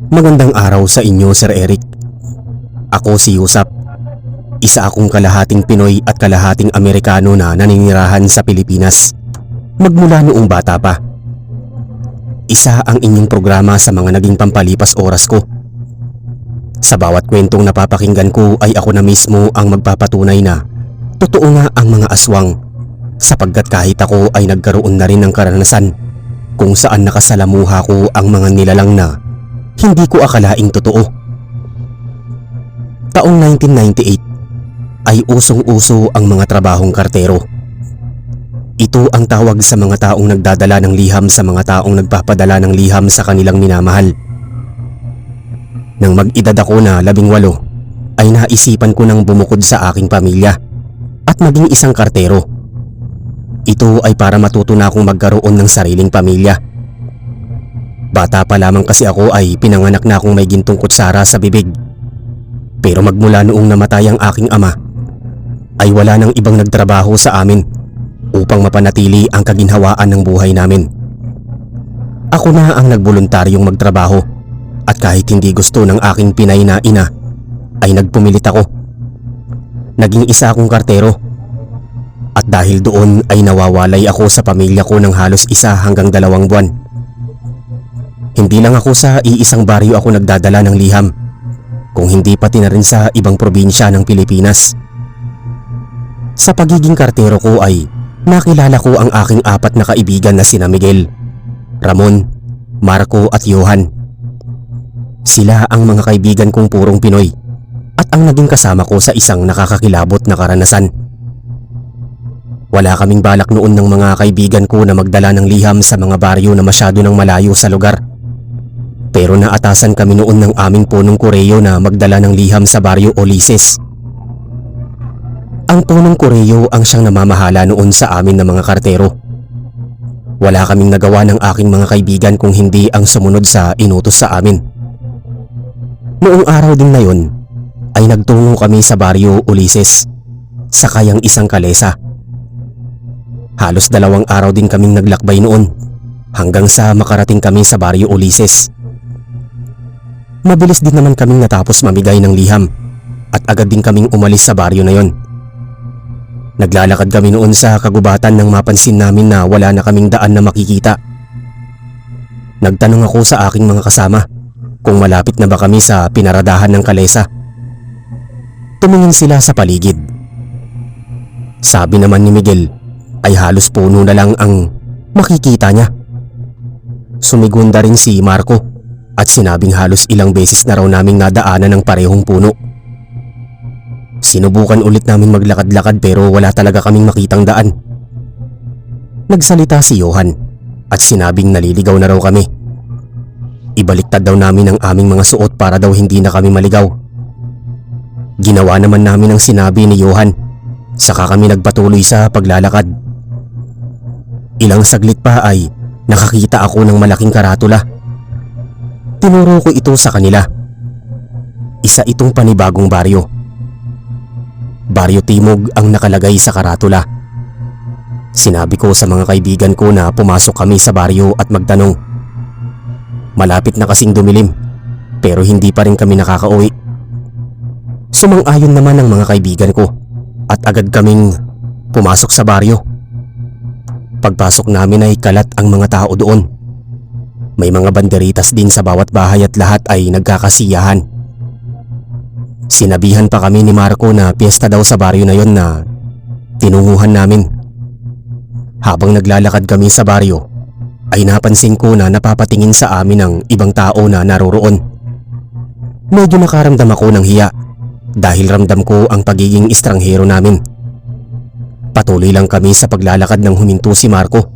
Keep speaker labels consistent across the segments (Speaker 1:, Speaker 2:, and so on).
Speaker 1: Magandang araw sa inyo, Sir Eric. Ako si Yusap. Isa akong kalahating Pinoy at kalahating Amerikano na naninirahan sa Pilipinas magmula noong bata pa. Isa ang inyong programa sa mga naging pampalipas oras ko. Sa bawat kwentong napapakinggan ko ay ako na mismo ang magpapatunay na totoo nga ang mga aswang, sapagkat kahit ako ay nagkaroon na rin ng karanasan kung saan nakasalamuha ko ang mga nilalang na hindi ko akalaing totoo. Taong 1998 ay usong-uso ang mga trabahong kartero. Ito ang tawag sa mga taong nagdadala ng liham sa mga taong nagpapadala ng liham sa kanilang minamahal. Nang mag-edad ako na 18 ay naisipan ko nang bumukod sa aking pamilya at maging isang kartero. Ito ay para matuto na akong magkaroon ng sariling pamilya. Bata pa lamang kasi ako ay pinanganak na akong may gintong kutsara sa bibig. Pero magmula noong namatay ang aking ama ay wala nang ibang nagtrabaho sa amin upang mapanatili ang kaginhawaan ng buhay namin. Ako na ang nagboluntaryong magtrabaho at kahit hindi gusto ng aking pinay na ina ay nagpumilit ako. Naging isa akong kartero at dahil doon ay nawawalay ako sa pamilya ko ng halos 1 hanggang 2 buwan. Hindi lang ako sa iisang baryo ako nagdadala ng liham, kung hindi pati na rin sa ibang probinsya ng Pilipinas. Sa pagiging kartero ko ay nakilala ko ang aking 4 na kaibigan na sina Miguel, Ramon, Marco at Johan. Sila ang mga kaibigan kong purong Pinoy at ang naging kasama ko sa isang nakakakilabot na karanasan. Wala kaming balak noon ng mga kaibigan ko na magdala ng liham sa mga baryo na masyado nang malayo sa lugar. Pero naatasan kami noon ng aming punong Koreo na magdala ng liham sa baryo Ulises. Ang punong Koreo ang siyang namamahala noon sa amin na mga kartero. Wala kaming nagawa ng aking mga kaibigan kung hindi ang sumunod sa inutos sa amin. Noong araw din na yon ay nagtungo kami sa baryo Ulises, sakay ang isang kalesa. Halos 2 araw din kaming naglakbay noon hanggang sa makarating kami sa baryo Ulises. Mabilis din naman kaming natapos mamigay ng liham at agad din kaming umalis sa baryo na yon. Naglalakad kami noon sa kagubatan nang mapansin namin na wala na kaming daan na makikita. Nagtanong ako sa aking mga kasama kung malapit na ba kami sa pinaradahan ng kalesa. Tumingin sila sa paligid. Sabi naman ni Miguel ay halos puno na lang ang makikita niya. Sumigunda rin si Marco at sinabing halos ilang beses na raw naming nadaanan ng parehong puno. Sinubukan ulit namin maglakad-lakad pero wala talaga kaming makitang daan. Nagsalita si Johan at sinabing naliligaw na raw kami. Ibaliktad daw namin ang aming mga suot para daw hindi na kami maligaw. Ginawa naman namin ang sinabi ni Johan, saka kami nagpatuloy sa paglalakad. Ilang saglit pa ay nakakita ako ng malaking karatula. Tinuro ko ito sa kanila. Isa itong panibagong baryo. Baryo Timog ang nakalagay sa karatula. Sinabi ko sa mga kaibigan ko na pumasok kami sa baryo at magtanong. Malapit na kasing dumilim pero hindi pa rin kami nakakauwi. Sumang-ayon naman ang mga kaibigan ko at agad kaming pumasok sa baryo. Pagpasok namin ay kalat ang mga tao doon. May mga banderitas din sa bawat bahay at lahat ay nagkakasiyahan. Sinabihan pa kami ni Marco na piyesta daw sa baryo na yon na tinunguhan namin. Habang naglalakad kami sa baryo ay napansin ko na napapatingin sa amin ang ibang tao na naroroon. Medyo nakaramdam ako ng hiya dahil ramdam ko ang pagiging estranghero namin. Patuloy lang kami sa paglalakad nang huminto si Marco.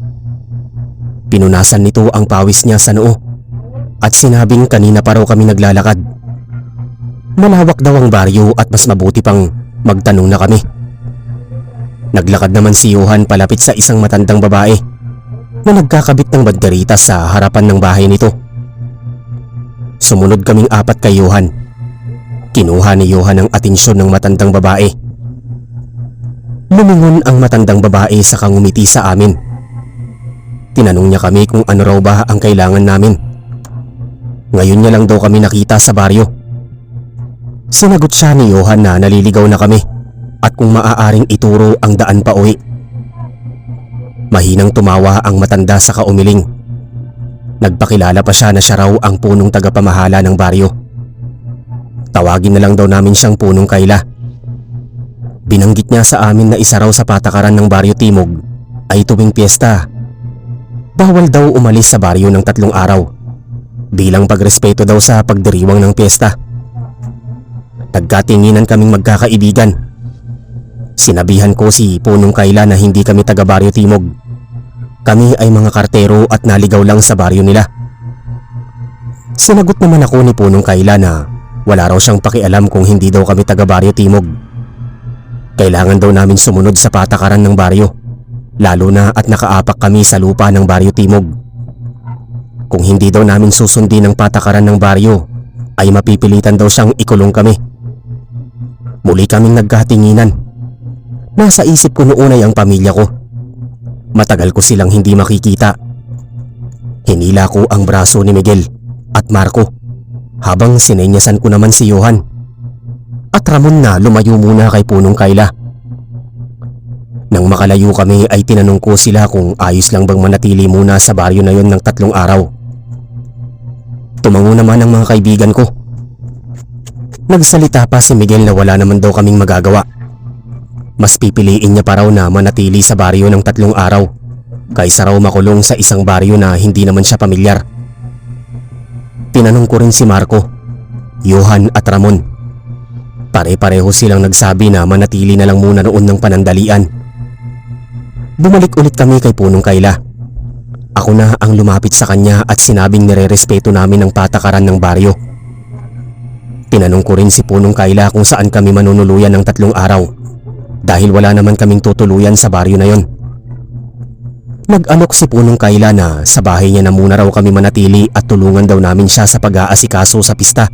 Speaker 1: Pinunasan nito ang pawis niya sa noo at sinabing kanina pa raw kami naglalakad. Malawak daw ang baryo at mas mabuti pang magtanong na kami. Naglakad naman si Johan palapit sa isang matandang babae na nagkakabit ng banderitas sa harapan ng bahay nito. Sumunod kaming 4 kay Johan. Kinuha ni Johan ang atensyon ng matandang babae. Lumingon ang matandang babae sa ngumiti sa amin. Tinanong niya kami kung ano raw ba ang kailangan namin. Ngayon niya lang daw kami nakita sa baryo. Sinagot siya ni Johan na naliligaw na kami at kung maaaring ituro ang daan pa uwi. Mahinang tumawa ang matanda sa kaumiling. Nagpakilala pa siya na siya raw ang punong tagapamahala ng baryo. Tawagin na lang daw namin siyang Punong Kayla. Binanggit niya sa amin na isa raw sa patakaran ng Baryo Timog ay tuwing piyesta, bawal daw umalis sa baryo ng 3 araw bilang pagrespeto daw sa pagdiriwang ng piyesta. Nagkatinginan kaming magkakaibigan. Sinabihan ko si Punong Kayla na hindi kami taga Baryo Timog. Kami ay mga kartero at naligaw lang sa baryo nila. Sinagot naman ako ni Punong Kayla na wala raw siyang pakialam kung hindi daw kami taga Baryo Timog. Kailangan daw namin sumunod sa patakaran ng baryo, lalo na at nakaapak kami sa lupa ng Baryo Timog. Kung hindi daw namin susundin ang patakaran ng baryo, ay mapipilitan daw siyang ikulong kami. Muli kaming nagkatinginan. Nasa isip ko noon ay ang pamilya ko. Matagal ko silang hindi makikita. Hinila ko ang braso ni Miguel at Marco habang sinenyasan ko naman si Johan at Ramon na lumayo muna kay Punong Kayla. Nang makalayo kami ay tinanong ko sila kung ayos lang bang manatili muna sa baryo na yon ng 3 araw. Tumango naman ang mga kaibigan ko. Nagsalita pa si Miguel na wala naman daw kaming magagawa. Mas pipiliin niya pa raw na manatili sa baryo ng 3 araw kaysa raw makulong sa isang baryo na hindi naman siya pamilyar. Tinanong ko rin si Marco, Johan at Ramon. Pare-pareho silang nagsabi na manatili na lang muna noon ng panandalian. Bumalik ulit kami kay Punong Kayla. Ako na ang lumapit sa kanya at sinabing nire-respeto namin ang patakaran ng baryo. Tinanong ko rin si Punong Kayla kung saan kami manunuluyan ng 3 araw dahil wala naman kaming tutuluyan sa baryo na yon. Nag-alok si Punong Kayla na sa bahay niya na muna raw kami manatili at tulungan daw namin siya sa pag-aasikaso sa pista.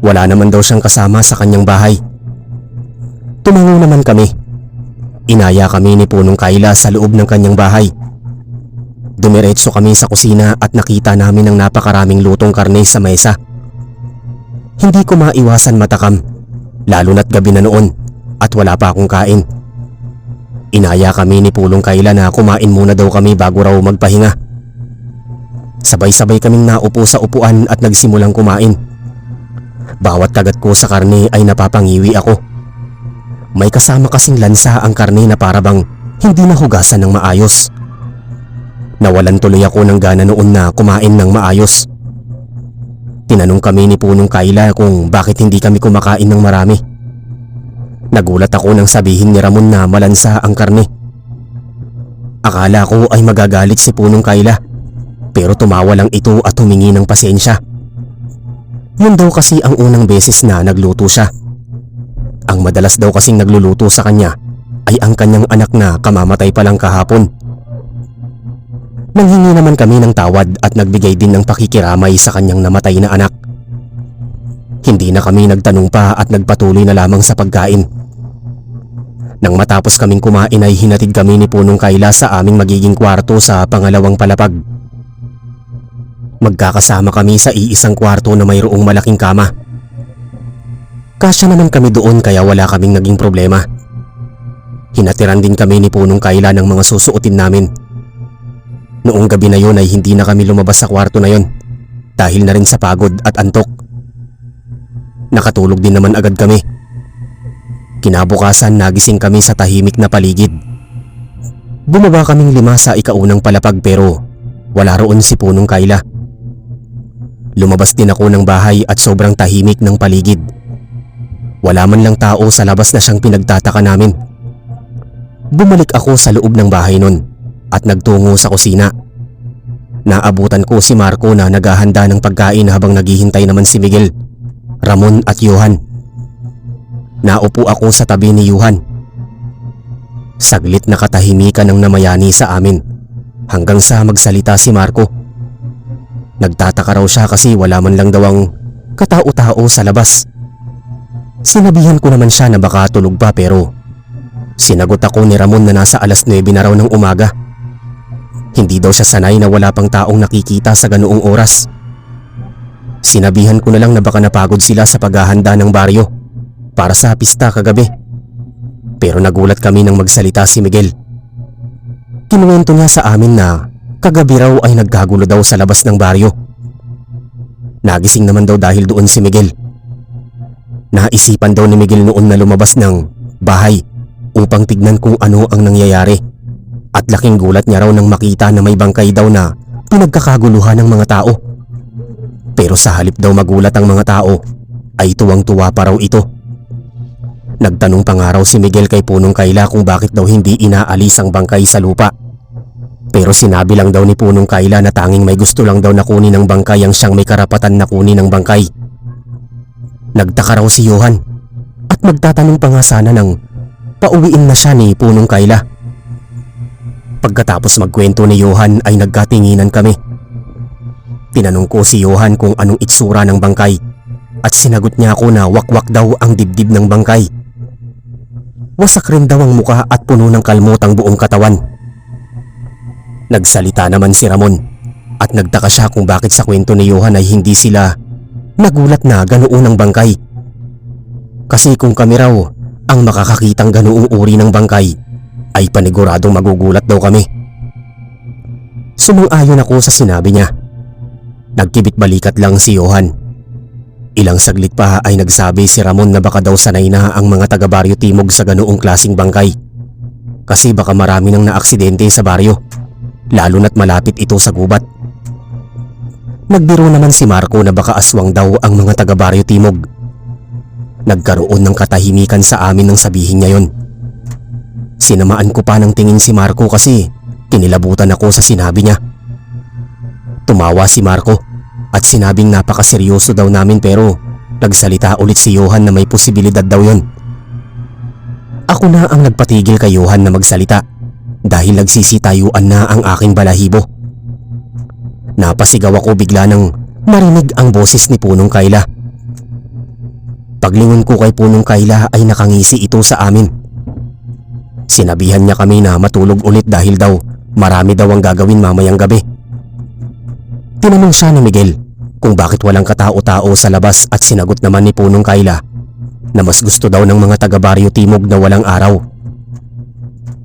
Speaker 1: Wala naman daw siyang kasama sa kanyang bahay. Tumango naman kami. Inaya kami ni Punong Kayla sa loob ng kanyang bahay. Dumiretso kami sa kusina at nakita namin ang napakaraming lutong karne sa mesa. Hindi ko maiwasan matakam, lalo na't gabi na noon at wala pa akong kain. Inaya kami ni Punong Kayla na kumain muna daw kami bago raw magpahinga. Sabay-sabay kaming naupo sa upuan at nagsimulang kumain. Bawat kagat ko sa karne ay napapangiwi ako. May kasama kasing lansa ang karne na parabang hindi nahugasan ng maayos. Nawalan tuloy ako ng gana noon na kumain ng maayos. Tinanong kami ni Punong Kayla kung bakit hindi kami kumakain ng marami. Nagulat ako nang sabihin ni Ramon na malansa ang karne. Akala ko ay magagalit si Punong Kayla, pero tumawa lang ito at humingi ng pasensya. Yun daw kasi ang unang beses na nagluto siya. Ang madalas daw kasing nagluluto sa kanya ay ang kanyang anak na kamamatay pa lang kahapon. Nanghingi naman kami ng tawad at nagbigay din ng pakikiramay sa kanyang namatay na anak. Hindi na kami nagtanong pa at nagpatuloy na lamang sa pagkain. Nang matapos kaming kumain ay hinatid kami ni Punong Kayla sa aming magiging kwarto sa pangalawang palapag. Magkakasama kami sa iisang kwarto na mayroong malaking kama. Kasya naman kami doon kaya wala kaming naging problema. Hinatiran din kami ni Punong Kayla ng mga susuotin namin. Noong gabi na yon ay hindi na kami lumabas sa kwarto na yon dahil na rin sa pagod at antok. Nakatulog din naman agad kami. Kinabukasan nagising kami sa tahimik na paligid. Bumaba kaming 5 sa ikaunang palapag pero wala roon si Punong Kayla. Lumabas din ako ng bahay at sobrang tahimik ng paligid. Wala man lang tao sa labas na siyang pinagtataka namin. Bumalik ako sa loob ng bahay nun at nagtungo sa kusina. Naabutan ko si Marco na naghahanda ng pagkain habang naghihintay naman si Miguel, Ramon at Johan. Naupo ako sa tabi ni Johan. Saglit na katahimikan ang namayani sa amin hanggang sa magsalita si Marco. Nagtataka raw siya kasi wala man lang daw ang katao-tao sa labas. Sinabihan ko naman siya na baka tulog pa pero sinagot ako ni Ramon na nasa 9:00 na raw ng umaga. Hindi daw siya sanay na wala pang taong nakikita sa ganoong oras Sinabihan ko na lang na baka napagod sila sa paghahanda ng baryo para sa pista kagabi. Pero nagulat kami nang magsalita si Miguel. Kinuwento niya sa amin na kagabi raw ay nagkagulo daw sa labas ng baryo. Nagising naman daw dahil doon si Miguel. Naisipan daw ni Miguel noon na lumabas ng bahay upang tignan kung ano ang nangyayari. At laking gulat niya raw nang makita na may bangkay daw na pinagkakaguluhan ng mga tao. Pero sa halip daw magulat ang mga tao, ay tuwang-tuwa pa raw ito. Nagtanong pa nga raw si Miguel kay Punong Kayla kung bakit daw hindi inaalis ang bangkay sa lupa. Pero sinabi lang daw ni Punong Kayla na tanging may gusto lang daw na kunin ng bangkay ang siyang may karapatan na kunin ng bangkay. Nagtaka raw si Johan at magtatanong pa nga sana ng pauwiin na siya ni Punong Kayla. Pagkatapos magkwento ni Johan ay nagkatinginan kami. Tinanong ko si Johan kung anong itsura ng bangkay at sinagot niya ako na wakwak daw ang dibdib ng bangkay. Wasak rin daw ang muka at puno ng kalmot ang buong katawan. Nagsalita naman si Ramon at nagtaka siya kung bakit sa kwento ni Johan ay hindi sila nagulat na ganoon ang bangkay. Kasi kung kami raw ang makakakitang ganoong uri ng bangkay ay paniguradong magugulat daw kami. Sumang-ayon ako sa sinabi niya. Nagkibit balikat lang si Johan. Ilang saglit pa ay nagsabi si Ramon na baka daw sanay na ang mga taga Baryo Timog sa ganoong klasing bangkay. Kasi baka marami nang naaksidente sa baryo, lalo na't malapit ito sa gubat. Nagbiro naman si Marco na baka aswang daw ang mga taga Baryo Timog. Nagkaroon ng katahimikan sa amin nang sabihin niya yon. Sinamaan ko pa ng tingin si Marco kasi kinilabutan ako sa sinabi niya. Tumawa si Marco at sinabing napakaseryoso daw namin pero nagsalita ulit si Johan na may posibilidad daw yon. Ako na ang nagpatigil kay Johan na magsalita dahil nagsisitayuan na ang aking balahibo. Napasigaw ako bigla nang marinig ang boses ni Punong Kayla. Paglingon ko kay Punong Kayla ay nakangisi ito sa amin. Sinabihan niya kami na matulog ulit dahil daw marami daw ang gagawin mamayang gabi. Tinanong siya ni Miguel kung bakit walang katao-tao sa labas at sinagot naman ni Punong Kayla na mas gusto daw ng mga taga Baryo Timog na walang araw.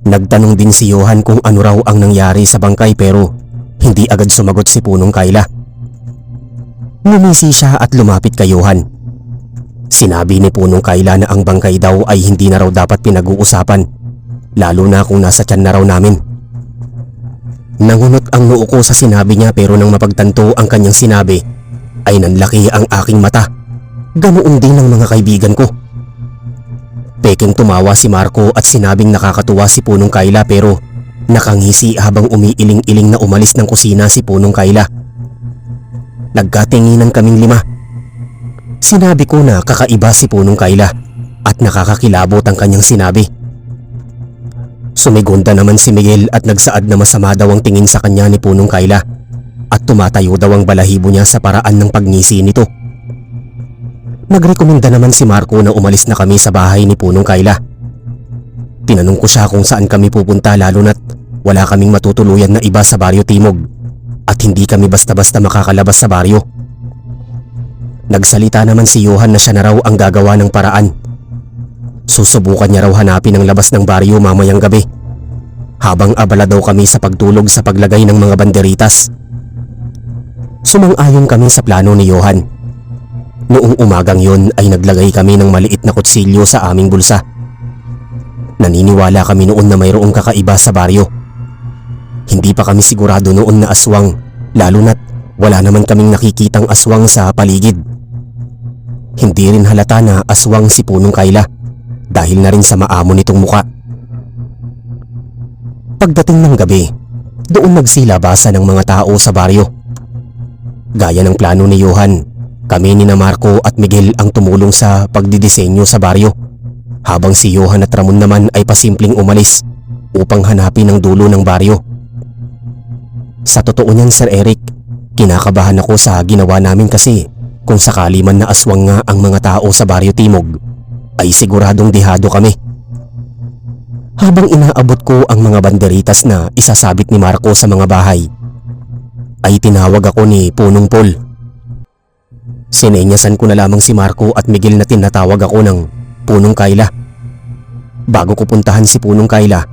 Speaker 1: Nagtanong din si Johan kung ano raw ang nangyari sa bangkay pero hindi agad sumagot si Punong Kayla. Ngumisi siya at lumapit kay Johan. Sinabi ni Punong Kayla na ang bangkay daw ay hindi na raw dapat pinag-uusapan, lalo na kung nasa tiyan na raw namin. Nangunot ang noo ko sa sinabi niya pero nang mapagtanto ang kanyang sinabi ay nanlaki ang aking mata. Ganoon din ang mga kaibigan ko. Peking tumawa si Marco at sinabing nakakatuwa si Punong Kayla pero nakangisi habang umiiling-iling na umalis ng kusina si Punong Kayla. Nagkatinginan kaming lima. Sinabi ko na kakaiba si Punong Kayla at nakakakilabot ang kanyang sinabi. Sumigonda naman si Miguel at nagsaad na masama daw ang tingin sa kanya ni Punong Kayla at tumatayo daw ang balahibo niya sa paraan ng pagngisi nito. Nagrekomenda naman si Marco na umalis na kami sa bahay ni Punong Kayla. Tinanong ko siya kung saan kami pupunta lalo na't wala kaming matutuluyan na iba sa Baryo Timog at hindi kami basta-basta makakalabas sa baryo. Nagsalita naman si Johan na siya na raw ang gagawa ng paraan. Susubukan niya raw hanapin ang labas ng baryo mamayang gabi habang abala daw kami sa pagtulog sa paglagay ng mga banderitas. Sumang-ayon kami sa plano ni Johan. Noong umagang yon ay naglagay kami ng maliit na kutsilyo sa aming bulsa. Naniniwala kami noon na mayroong kakaiba sa baryo. Hindi pa kami sigurado noon na aswang, lalo na't wala naman kaming nakikitang aswang sa paligid. Hindi rin halata na aswang si Punong Kayla dahil na rin sa maamo nitong muka. Pagdating ng gabi, doon nagsilabasan ng mga tao sa baryo. Gaya ng plano ni Johan, kami ni Marco at Miguel ang tumulong sa pagdidisenyo sa baryo, habang si Johan at Ramon naman ay pasimpleng umalis upang hanapin ang dulo ng baryo. Sa totoo niyan, Sir Eric, kinakabahan ako sa ginawa namin kasi kung sakali man na aswang nga ang mga tao sa Baryo Timog, ay siguradong dihado kami. Habang inaabot ko ang mga banderitas na isasabit ni Marco sa mga bahay, ay tinawag ako ni Punong Paul. Sinenyasan ko na lamang si Marco at Miguel na tinatawag ako ng Punong Kayla. Bago ko puntahan si Punong Kayla,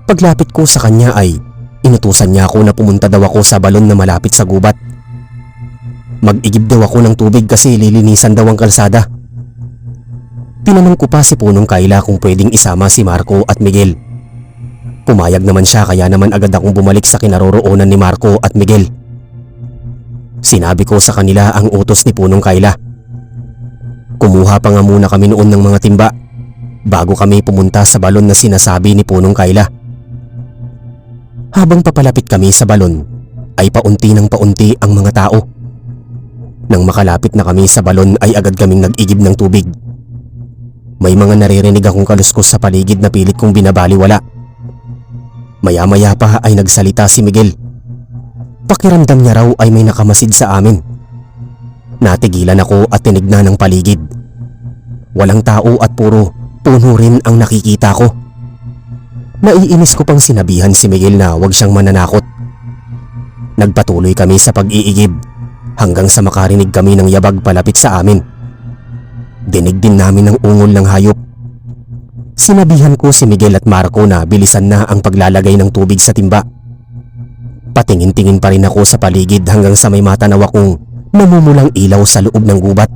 Speaker 1: paglapit ko sa kanya ay inutusan niya ako na pumunta daw ako sa balon na malapit sa gubat. Mag-igib daw ako ng tubig kasi lilinisan daw ang kalsada. Tinanong ko pa si Punong Kayla kung pwedeng isama si Marco at Miguel. Pumayag naman siya kaya naman agad akong bumalik sa kinaroroonan ni Marco at Miguel. Sinabi ko sa kanila ang utos ni Punong Kayla. Kumuha pa nga muna kami noon ng mga timba bago kami pumunta sa balon na sinasabi ni Punong Kayla. Habang papalapit kami sa balon ay paunti ng paunti ang mga tao. Nang makalapit na kami sa balon ay agad kaming nag-igib ng tubig. May mga naririnig akong kaluskos sa paligid na pilit kong binabaliwala. Maya-maya pa ay nagsalita si Miguel. Pakiramdam niya raw ay may nakamasid sa amin. Natigilan ako at tinignan ang paligid. Walang tao at puro puno rin ang nakikita ko. Naiinis ko pang sinabihan si Miguel na huwag siyang mananakot. Nagpatuloy kami sa pag-iigib hanggang sa makarinig kami ng yabag palapit sa amin. Dinig din namin ang ungol ng hayop. Sinabihan ko si Miguel at Marco na bilisan na ang paglalagay ng tubig sa timba. Patingin-tingin pa rin ako sa paligid hanggang sa may matanaw akong namumulang ilaw sa loob ng gubat.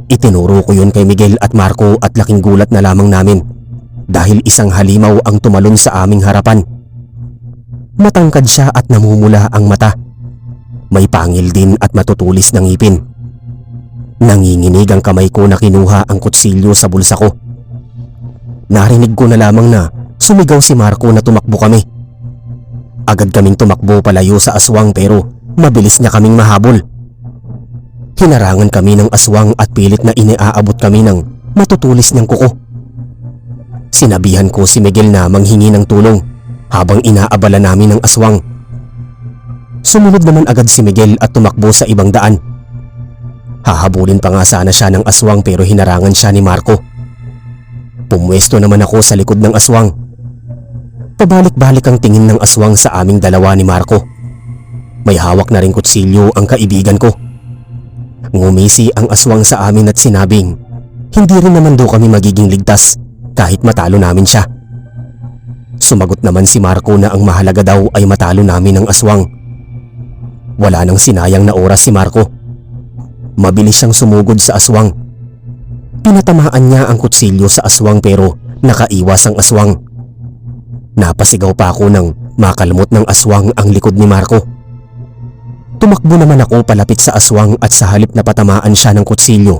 Speaker 1: Itinuro ko yun kay Miguel at Marco at laking gulat na lamang namin dahil isang halimaw ang tumalon sa aming harapan. Matangkad siya at namumula ang mata. May pangil din at matutulis na ngipin. Nanginginig ang kamay ko na kinuha ang kutsilyo sa bulsa ko. Narinig ko na lamang na sumigaw si Marco na tumakbo kami. Agad kaming tumakbo palayo sa aswang pero mabilis niya kaming mahabol. Hinarangan kami ng aswang at pilit na iniaabot kami ng matutulis niyang kuko. Sinabihan ko si Miguel na manghingi ng tulong habang inaabala namin ng aswang. Sumunod naman agad si Miguel at tumakbo sa ibang daan. Hahabulin pa nga sana siya ng aswang pero hinarangan siya ni Marco. Pumwesto naman ako sa likod ng aswang. Pabalik-balik ang tingin ng aswang sa aming dalawa ni Marco. May hawak na ring kutsilyo ang kaibigan ko. Ngumisi ang aswang sa amin at sinabing hindi rin naman daw kami magiging ligtas kahit matalo namin siya. Sumagot naman si Marco na ang mahalaga daw ay matalo namin ang aswang. Wala nang sinayang na oras si Marco. Mabilis siyang sumugod sa aswang. Pinatamaan niya ang kutsilyo sa aswang pero nakaiwas ang aswang. Napasigaw pa ako nang makalmot ng aswang ang likod ni Marco. Tumakbo naman ako palapit sa aswang at sa halip na patamaan siya ng kutsilyo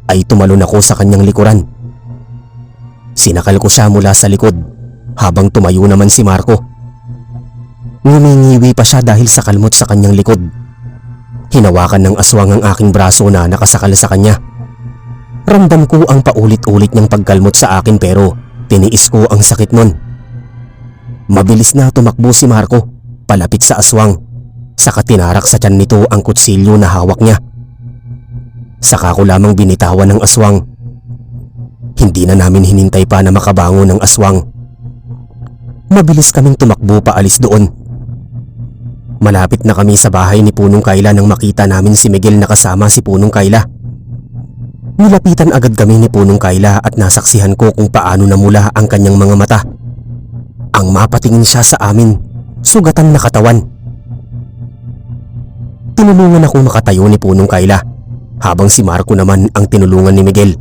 Speaker 1: ay tumalon ako sa kanyang likuran. Sinakal ko siya mula sa likod habang tumayo naman si Marco. Ngumingiwi pa siya dahil sa kalmot sa kanyang likod. Hinawakan ng aswang ang aking braso na nakasakal sa kanya. Ramdam ko ang paulit-ulit niyang pagkalmot sa akin pero tiniis ko ang sakit nun. Mabilis na tumakbo si Marco palapit sa aswang. Saka tinarak sa tiyan nito ang kutsilyo na hawak niya. Saka ko lamang binitawan ng aswang. Hindi na namin hinintay pa na makabangon ng aswang. Mabilis kaming tumakbo paalis doon. Malapit na kami sa bahay ni Punong Kayla nang makita namin si Miguel na kasama si Punong Kayla. Nilapitan agad kami ni Punong Kayla at nasaksihan ko kung paano namula ang kanyang mga mata. Ang mapatingin siya sa amin, sugatan na katawan. Tinulungan ako makatayo ni Punong Kayla habang si Marco naman ang tinulungan ni Miguel.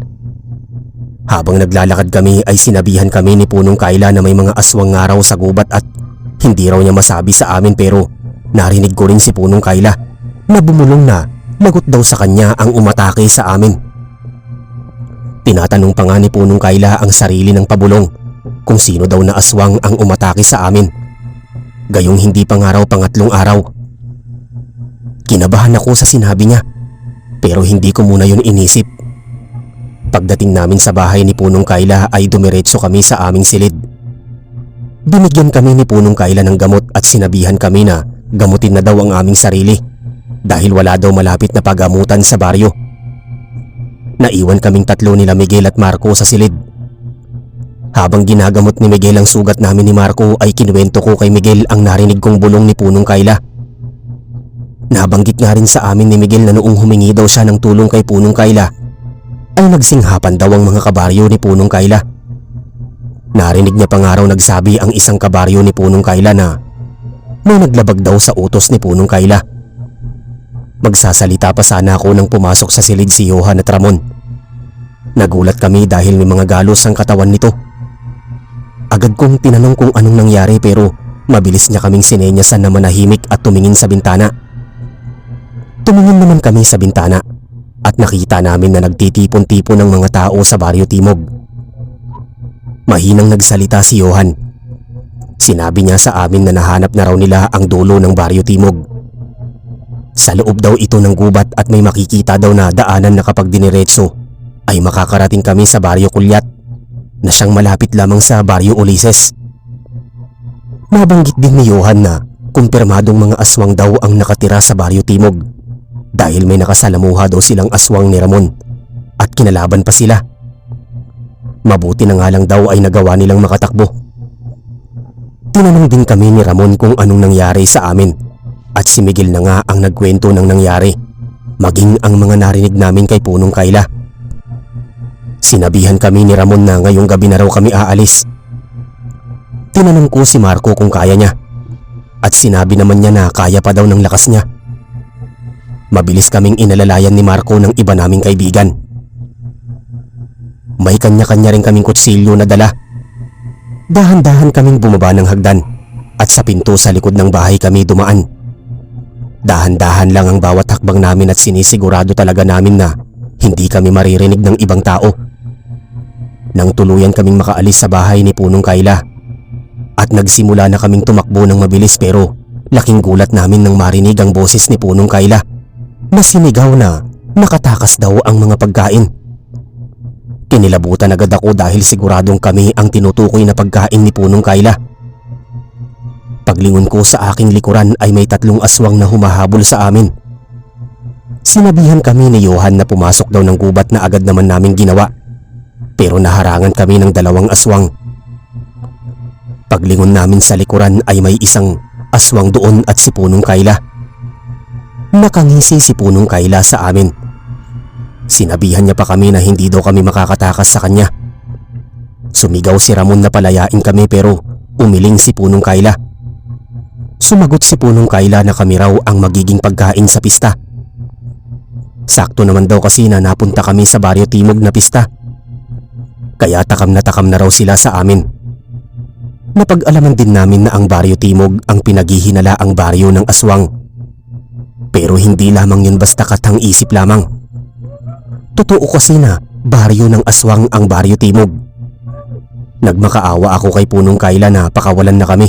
Speaker 1: Habang naglalakad kami ay sinabihan kami ni Punong Kayla na may mga aswang nga raw sa gubat at hindi raw niya masabi sa amin pero narinig ko rin si Punong Kayla na bumulong na lagot daw sa kanya ang umatake sa amin. Tinatanong pa nga ni Punong Kayla ang sarili ng pabulong kung sino daw na aswang ang umatake sa amin. Gayong hindi pa nga raw pangatlong araw. Kinabahan ako sa sinabi niya pero hindi ko muna yun inisip. Pagdating namin sa bahay ni Punong Kayla ay dumiretso kami sa aming silid. Binigyan kami ni Punong Kayla ng gamot at sinabihan kami na gamutin na daw ang aming sarili dahil wala daw malapit na pagamutan sa baryo. Naiwan kaming tatlo nila Miguel at Marco sa silid. Habang ginagamot ni Miguel ang sugat namin ni Marco ay kinuwento ko kay Miguel ang narinig kong bulong ni Punong Kayla. Nabanggit nga rin sa amin ni Miguel na noong humingi daw siya ng tulong kay Punong Kayla ay nagsinghapan daw ang mga kabaryo ni Punong Kayla. Narinig niya pa nga raw nagsabi ang isang kabaryo ni Punong Kayla na may naglabag daw sa utos ni Punong Kayla. Magsasalita pa sana ako nang pumasok sa silid si Johan at Ramon. Nagulat kami dahil may mga galos ang katawan nito. Agad kong tinanong kung anong nangyari pero mabilis niya kaming sinenyasan na manahimik at tumingin sa bintana. Tumingin naman kami sa bintana at nakita namin na nagtitipon-tipon ng mga tao sa Baryo Timog. Mahinang nagsalita si Johan. Sinabi niya sa amin na nahanap na raw nila ang dulo ng Baryo Timog. Sa loob daw ito ng gubat at may makikita daw na daanan na kapag diniretso ay makakarating kami sa Baryo Kulyat na siyang malapit lamang sa Baryo Ulises. Nabanggit din ni Johan na kumpirmadong mga aswang daw ang nakatira sa Baryo Timog dahil may nakasalamuha daw silang aswang ni Ramon at kinalaban pa sila. Mabuti na nga lang daw ay nagawa nilang makatakbo. Tinanong din kami ni Ramon kung anong nangyari sa amin at si Miguel na nga ang nagkwento ng nangyari, maging ang mga narinig namin kay Punong Kayla. Sinabihan kami ni Ramon na ngayong gabi na raw kami aalis. Tinanong ko si Marco kung kaya niya at sinabi naman niya na kaya pa daw ng lakas niya. Mabilis kaming inalalayan ni Marco ng iba naming kaibigan. May kanya-kanya rin kaming kutsilyo na dala. Dahan-dahan kaming bumaba ng hagdan at sa pinto sa likod ng bahay kami dumaan. Dahan-dahan lang ang bawat hakbang namin at sinisigurado talaga namin na hindi kami maririnig ng ibang tao. Nang tuluyan kaming makaalis sa bahay ni Punong Kayla at nagsimula na kaming tumakbo ng mabilis pero laking gulat namin nang marinig ang boses ni Punong Kayla na sinigaw na nakatakas daw ang mga pagkain. Kinilabutan agad ako dahil siguradong kami ang tinutukoy na pagkain ni Punong Kayla. Paglingon ko sa aking likuran ay may 3 aswang na humahabol sa amin. Sinabihan kami ni Johan na pumasok daw ng gubat na agad naman namin ginawa pero naharangan kami ng 2 aswang. Paglingon namin sa likuran ay may isang aswang doon at si Punong Kayla. Nakangisi si Punong Kayla sa amin. Sinabihan niya pa kami na hindi daw kami makakatakas sa kanya. Sumigaw si Ramon na palayain kami pero umiling si Punong Kayla. Sumagot si Punong Kayla na kami raw ang magiging pagkain sa pista. Sakto naman daw kasi na napunta kami sa Baryo Timog na pista. Kaya takam na raw sila sa amin. Napag-alaman din namin na ang Baryo Timog ang pinaghihinalaang baryo ng aswang. Pero hindi lamang yun basta katang-isip lamang. Totoo kasi na baryo ng aswang ang Baryo Timog. Nagmakaawa ako kay Punong Kayla na pakawalan na kami.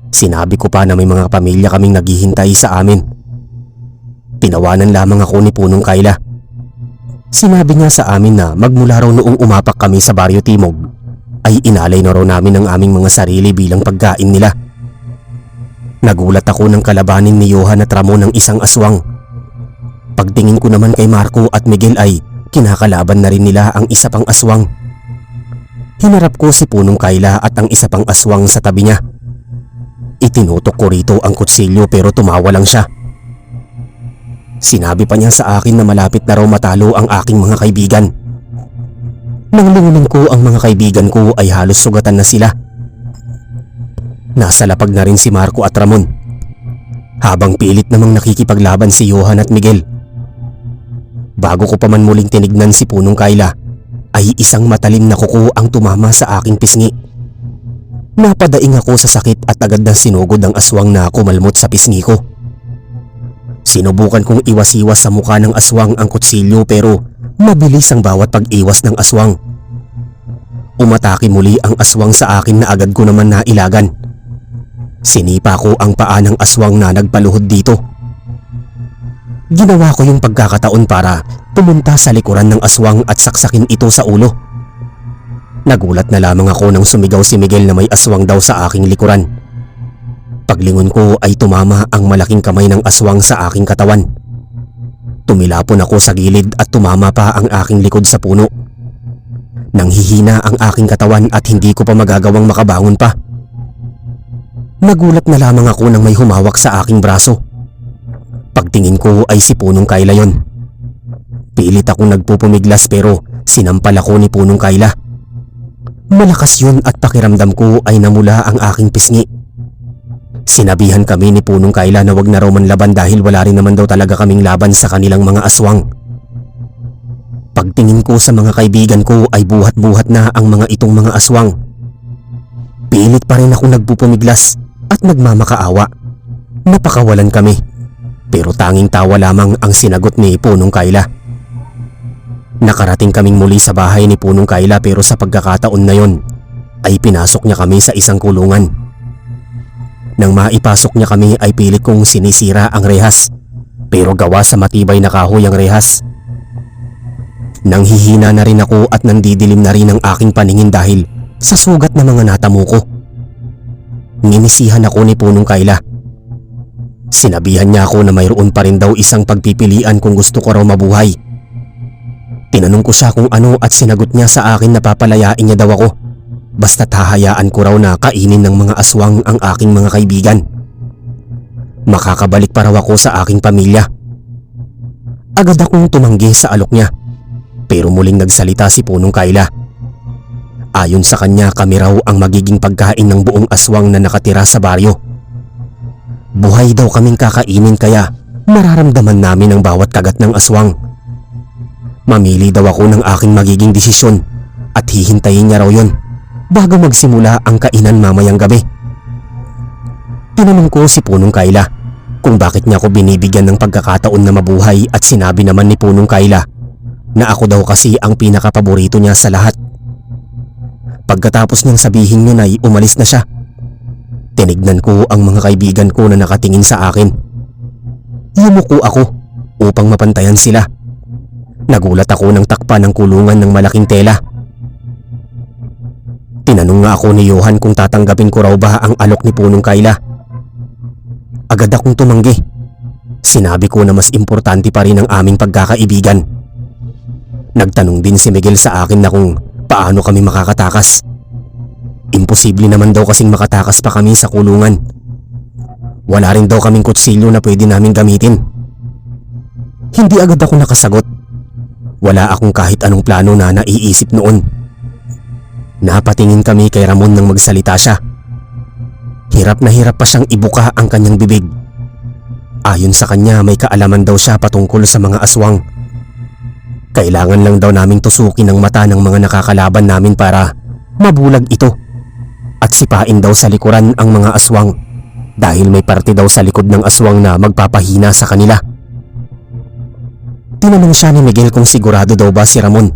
Speaker 1: Sinabi ko pa na may mga pamilya kaming naghihintay sa amin. Tinawanan lamang ako ni Punong Kayla. Sinabi niya sa amin na magmula raw noong umapak kami sa Baryo Timog ay inalay na raw namin ang aming mga sarili bilang pagkain nila. Nagulat ako nang kalabanin ni Johan at Ramon ng isang aswang. Pagtingin ko naman kay Marco at Miguel ay kinakalaban na rin nila ang isa pang aswang. Hinarap ko si Punong Kayla at ang isa pang aswang sa tabi niya. Itinutok ko rito ang kutsilyo pero tumawa lang siya. Sinabi pa niya sa akin na malapit na raw matalo ang aking mga kaibigan. Nang lingunin ko ang mga kaibigan ko ay halos sugatan na sila. Nasa lapag na rin si Marco at Ramon. Habang pilit namang nakikipaglaban si Johan at Miguel. Bago ko pa man muling tinignan si Punong Kayla ay isang matalim na kuko ang tumama sa aking pisngi. Napadaing ako sa sakit at agad na sinugod ang aswang na kumalmot sa pisngi ko. Sinubukan kong iwas-iwas sa mukha ng aswang ang kutsilyo pero mabilis ang bawat pag-iwas ng aswang. Umatake muli ang aswang sa akin na agad ko naman nailagan. Sinipa ko ang paa ng aswang na nagpaluhod dito. Ginawa ko yung pagkakataon para pumunta sa likuran ng aswang at saksakin ito sa ulo. Nagulat na lamang ako nang sumigaw si Miguel na may aswang daw sa aking likuran. Paglingon ko ay tumama ang malaking kamay ng aswang sa aking katawan. Tumilapon ako sa gilid at tumama pa ang aking likod sa puno. Nanghihina ang aking katawan at hindi ko pa magagawang makabangon pa. Nagulat na lamang ako nang may humawak sa aking braso. Pagtingin ko ay si Punong Kayla yon. Pilit akong nagpupumiglas pero sinampal ako ni Punong Kayla. Malakas yun at pakiramdam ko ay namula ang aking pisngi. Sinabihan kami ni Punong Kayla na wag na raw manlaban dahil wala rin naman daw talaga kaming laban sa kanilang mga aswang. Pagtingin ko sa mga kaibigan ko ay buhat-buhat na ang mga itong mga aswang. Pilit pa rin ako nagpupumiglas at nagmamakaawa. Napakawalan kami, pero tanging tawa lamang ang sinagot ni Punong Kayla. Nakarating kaming muli sa bahay ni Punong Kayla pero sa pagkakataon na yon ay pinasok niya kami sa isang kulungan. Nang maipasok niya kami ay pilit kong sinisira ang rehas, pero gawa sa matibay na kahoy ang rehas. Nanghihina na rin ako at nandidilim na rin ang aking paningin dahil sa sugat na mga natamo ko. Ninisihan ako ni Punong Kayla. Sinabihan niya ako na mayroon pa rin daw isang pagpipilian kung gusto ko raw mabuhay. Tinanong ko siya kung ano at sinagot niya sa akin na papalayain niya daw ako basta't hahayaan ko raw na kainin ng mga aswang ang aking mga kaibigan. Makakabalik pa raw ako sa aking pamilya. Agad akong tumanggi sa alok niya, pero muling nagsalita si Punong Kayla. Ayon sa kanya, kami raw ang magiging pagkain ng buong aswang na nakatira sa baryo. Buhay daw kaming kakainin kaya mararamdaman namin ang bawat kagat ng aswang. Mamili daw ako ng aking magiging desisyon at hihintayin niya raw yon bago magsimula ang kainan mamayang gabi. Tinanong ko si Punong Kayla kung bakit niya ako binibigyan ng pagkakataon na mabuhay at sinabi naman ni Punong Kayla na ako daw kasi ang pinakapaborito niya sa lahat. Pagkatapos niyang sabihin yun ay umalis na siya. Tinignan ko ang mga kaibigan ko na nakatingin sa akin. Yumuko ako upang mapantayan sila. Nagulat ako nang takpan ng kulungan ng malaking tela. Tinanong nga ako ni Johan kung tatanggapin ko raw ba ang alok ni Punong Kayla. Agad akong tumanggi. Sinabi ko na mas importante pa rin ang aming pagkakaibigan. Nagtanong din si Miguel sa akin na kung paano kami makakatakas. Imposible naman daw kasing makatakas pa kami sa kulungan. Wala rin daw kaming kutsilyo na pwede naming gamitin. Hindi agad ako nakasagot. Wala akong kahit anong plano na naiisip noon. Napatingin kami kay Ramon nang magsalita siya. Hirap na hirap pa siyang ibuka ang kanyang bibig. Ayon sa kanya, may kaalaman daw siya patungkol sa mga aswang. Kailangan lang daw naming tusukin ang mata ng mga nakakalaban namin para mabulag ito at sipain daw sa likuran ang mga aswang dahil may parte daw sa likod ng aswang na magpapahina sa kanila. Tinanong siya ni Miguel kung sigurado daw ba si Ramon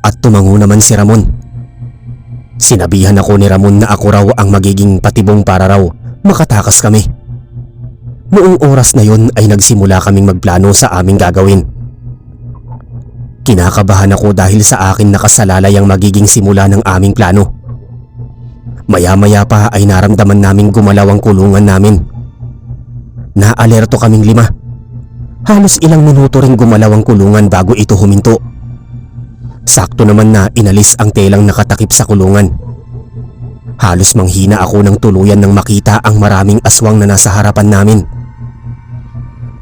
Speaker 1: at tumango naman si Ramon. Sinabihan ako ni Ramon na ako raw ang magiging patibong para raw makatakas kami. Noong oras na yon ay nagsimula kaming magplano sa aming gagawin. Kinakabahan ako dahil sa akin nakasalalay ang magiging simula ng aming plano. Maya-maya pa ay naramdaman naming gumalaw ang kulungan namin. Naalerto kaming 5. Halos ilang minuto ring gumalaw ang kulungan bago ito huminto. Sakto naman na inalis ang telang nakatakip sa kulungan. Halos manghina ako ng tuluyan nang makita ang maraming aswang na nasa harapan namin.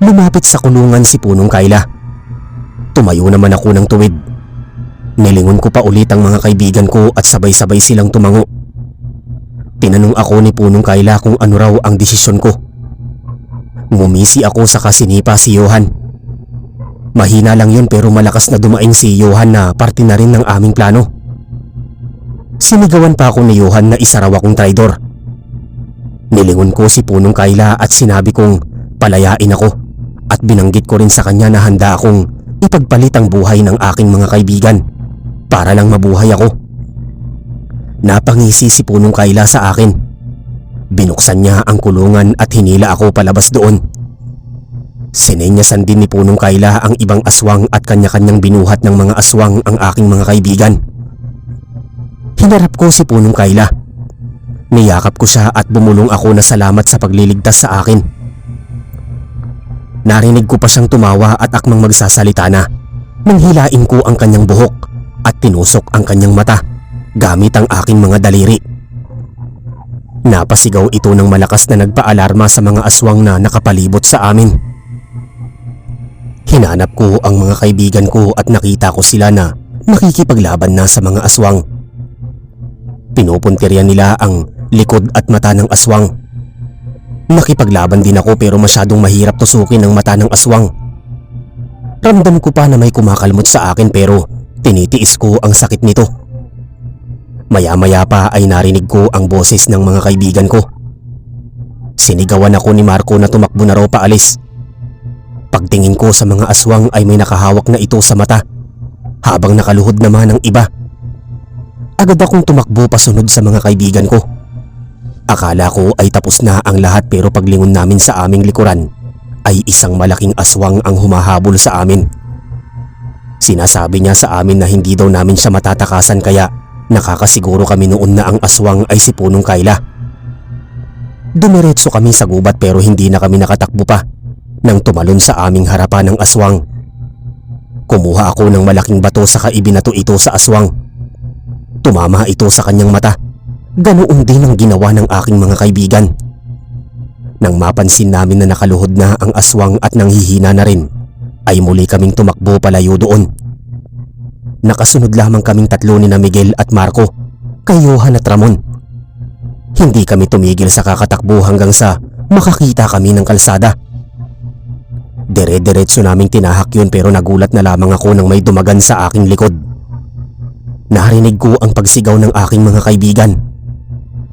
Speaker 1: Lumapit sa kulungan si Punong Kayla. Tumayo naman ako ng tuwid. Nilingon ko pa ulit ang mga kaibigan ko at sabay-sabay silang tumango. Tinanong ako ni Punong Kayla kung ano raw ang desisyon ko. Ngumisi ako sa kasinipa si Johan. Mahina lang yun pero malakas na dumaing si Johan na parte na rin ng aming plano. Sinigawan pa ako ni Johan na isa raw akong traidor. Nilingon ko si Punong Kayla at sinabi kong palayain ako at binanggit ko rin sa kanya na handa akong ipagpalit ang buhay ng aking mga kaibigan para lang mabuhay ako. Napangisi si Punong Kayla sa akin. Binuksan niya ang kulungan at hinila ako palabas doon. Sinenyasan din ni Punong Kayla ang ibang aswang at kanya-kanyang binuhat ng mga aswang ang aking mga kaibigan. Hinarap ko si Punong Kayla. Niyakap ko siya at bumulong ako na salamat sa pagliligtas sa akin. Narinig ko pa siyang tumawa at akmang magsasalita na nang hilain ko ang kanyang buhok at tinusok ang kanyang mata gamit ang aking mga daliri. Napasigaw ito ng malakas na nagpaalarma sa mga aswang na nakapalibot sa amin. Hinanap ko ang mga kaibigan ko at nakita ko sila na nakikipaglaban na sa mga aswang. Pinupuntirya nila ang likod at mata ng aswang. Nakipaglaban din ako pero masyadong mahirap tusukin ang mata ng aswang. Ramdam ko pa na may kumakalmot sa akin pero tinitiis ko ang sakit nito. Maya-maya pa ay narinig ko ang boses ng mga kaibigan ko. Sinigawan ako ni Marco na tumakbo na raw paalis. Pagtingin ko sa mga aswang ay may nakahawak na ito sa mata, habang nakaluhod naman ang iba. Agad akong tumakbo pasunod sa mga kaibigan ko. Akala ko ay tapos na ang lahat pero paglingon namin sa aming likuran ay isang malaking aswang ang humahabol sa amin. Sinasabi niya sa amin na hindi daw namin siya matatakasan kaya nakakasiguro kami noon na ang aswang ay si Punong Kayla. Dumiretso kami sa gubat pero hindi na kami nakatakbo pa nang tumalon sa aming harapan ng aswang. Kumuha ako ng malaking bato saka ibinato ito sa aswang. Tumama ito sa kanyang mata. Ganoon din ang ginawa ng aking mga kaibigan. Nang mapansin namin na nakaluhod na ang aswang at nanghihina na rin, ay muli kaming tumakbo palayo doon. Nakasunod lamang kaming tatlo ni na Miguel at Marco, kay Johan at Ramon. Hindi kami tumigil sa kakatakbo hanggang sa makakita kami ng kalsada. Dire-diretso naming tinahak yun pero nagulat na lamang ako nang may dumagan sa aking likod. Narinig ko ang pagsigaw ng aking mga kaibigan.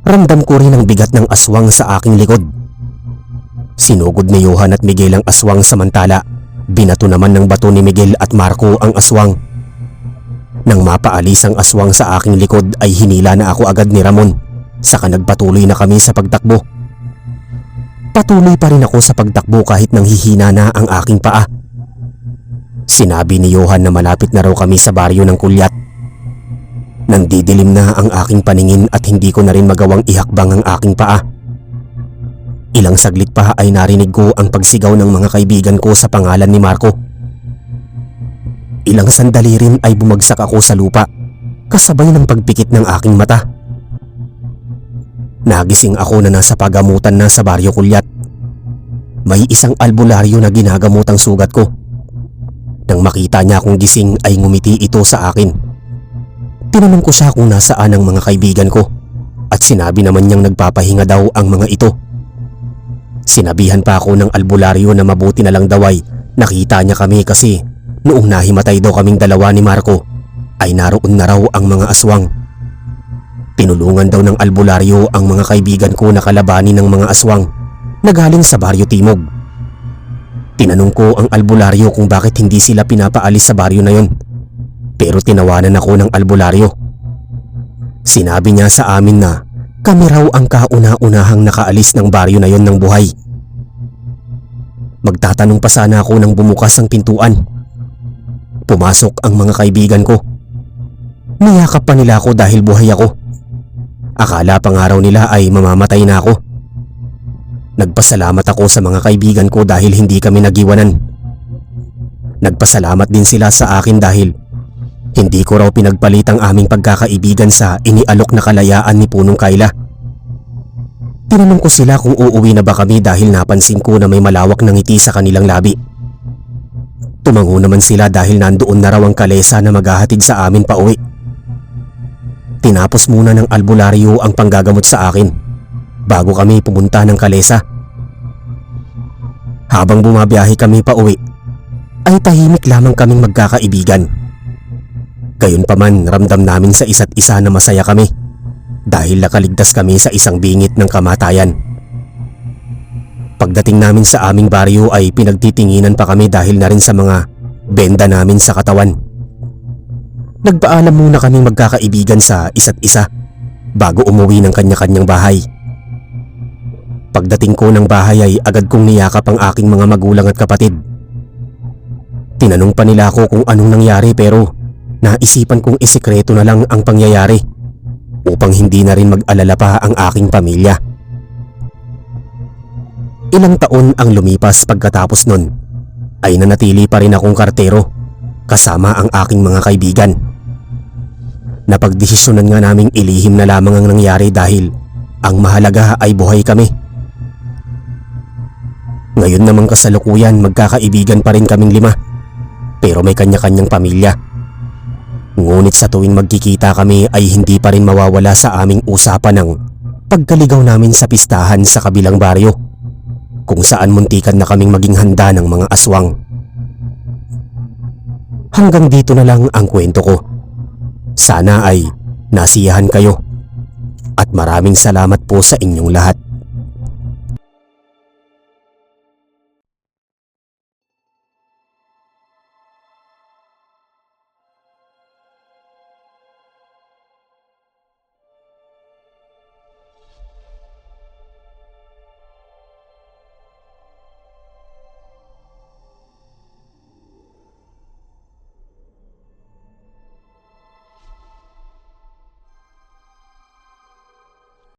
Speaker 1: Ramdam ko rin ang bigat ng aswang sa aking likod. Sinugod ni Johan at Miguel ang aswang samantala binato naman ng bato ni Miguel at Marco ang aswang. Nang mapaalis ang aswang sa aking likod ay hinila na ako agad ni Ramon, saka nagpatuloy na kami sa pagtakbo. Patuloy pa rin ako sa pagtakbo kahit nanghihina na ang aking paa. Sinabi ni Johan na malapit na raw kami sa baryo ng Kulyat. Nandidilim na ang aking paningin at hindi ko na rin magawang ihakbang ang aking paa. Ilang saglit pa ay narinig ko ang pagsigaw ng mga kaibigan ko sa pangalan ni Marco. Ilang sandali rin ay bumagsak ako sa lupa, kasabay ng pagpikit ng aking mata. Nagising ako na nasa pagamutan na sa baryo Kulyat. May isang albularyo na ginagamotang sugat ko. Nang makita niya akong gising ay ngumiti ito sa akin. Tinanong ko siya kung nasaan ang mga kaibigan ko at sinabi naman niyang nagpapahinga daw ang mga ito. Sinabihan pa ako ng albularyo na mabuti na lang daw ay nakita niya kami kasi noong nahimatay daw kaming dalawa ni Marco ay naroon na raw ang mga aswang. Tinulungan daw ng albularyo ang mga kaibigan ko na kalabanin ng mga aswang na galing sa Baryo Timog. Tinanong ko ang albularyo kung bakit hindi sila pinapaalis sa baryo na yon, pero tinawanan ako ng albularyo. Sinabi niya sa amin na kami raw ang kauna-unahang nakaalis ng baryo na yon ng buhay. Magtatanong pa sana ako nang bumukas ang pintuan. Pumasok ang mga kaibigan ko. Niyakap pa nila ako dahil buhay ako. Akala pa nga raw nila ay mamamatay na ako. Nagpasalamat ako sa mga kaibigan ko dahil hindi kami nagiwanan. Nagpasalamat din sila sa akin dahil hindi ko raw pinagpalit ang aming pagkakaibigan sa inialok na kalayaan ni Punong Kayla. Tinanong ko sila kung uuwi na ba kami dahil napansin ko na may malawak na ngiti sa kanilang labi. Tumango naman sila dahil nandoon na raw ang kalesa na maghahatid sa amin pa uwi. Tinapos muna ng albularyo ang panggagamot sa akin bago kami pumunta ng kalesa. Habang bumabiyahe kami pa uwi ay tahimik lamang kaming magkakaibigan. Gayunpaman ramdam namin sa isa't isa na masaya kami dahil nakaligtas kami sa isang bingit ng kamatayan. Pagdating namin sa aming baryo ay pinagtitinginan pa kami dahil na rin sa mga benda namin sa katawan. Nagpaalam muna kaming magkakaibigan sa isa't isa bago umuwi ng kanya-kanyang bahay. Pagdating ko ng bahay ay agad kong niyakap ang aking mga magulang at kapatid. Tinanong pa nila ako kung anong nangyari pero naisipan kong isikreto na lang ang pangyayari upang hindi na rin mag-alala pa ang aking pamilya. Ilang taon ang lumipas pagkatapos nun ay nanatili pa rin akong kartero kasama ang aking mga kaibigan. Napagdesisyonan nga naming ilihim na lamang ang nangyari dahil ang mahalaga ay buhay kami. Ngayon namang kasalukuyan magkakaibigan pa rin kaming 5. pero may kanya-kanyang pamilya. Ngunit sa tuwing magkikita kami ay hindi pa rin mawawala sa aming usapan ng pagkaligaw namin sa pistahan sa kabilang baryo, kung saan muntikan na kaming maging handa ng mga aswang. Hanggang dito na lang ang kwento ko. Sana ay nasiyahan kayo at maraming salamat po sa inyong lahat.